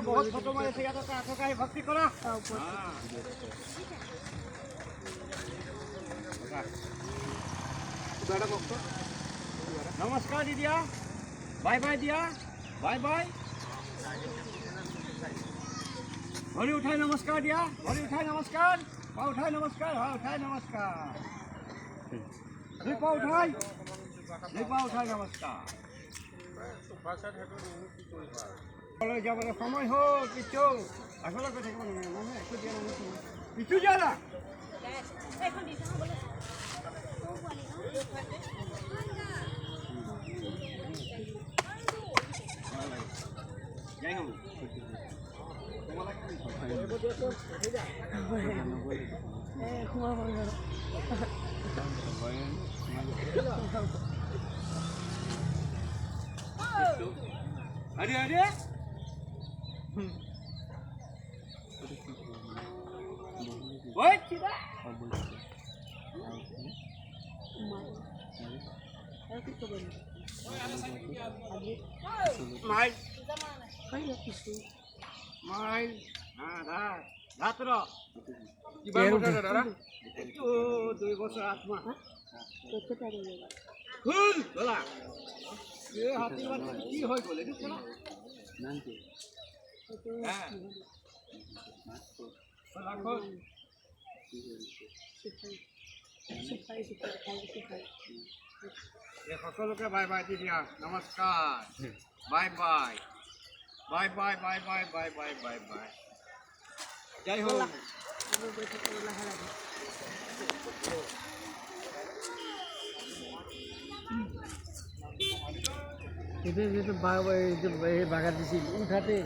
बहुत फोटो मारे थे तो आंखों का ही भक्ति करो। नमस्कार दीदिया, बाय बाय दिया, बाय बाय। भरी उठाए नमस्कार दिया, भरी उठाए नमस्कार, पाँव उठाए नमस्कार, हाँ उठाए नमस्कार, दुई पाँव उठाए नमस्कार। जब समय हो किचु আসলে কথা কি বলবো মানে একটু দিয়ে না কিছু জানা এখন দিছ না বলে তো বলি না যাই হোক তোমার কি তোমার বল আরে আরে ওই চিদা মাইল মাইল হ্যাঁ রাত্র কি বারোটা দাদা ও 2 বছর আত্মা ফুল বলা এ হাতি বাতি কি হয় বলে দেখো না নানতে হ্যাঁ লাখো সকলকে বাই বাই দিদিয়া নমস্কার bye bye bye bye bye bye bye bye bye bye যাই হোক এটা বাগা দিছিল উঠাতে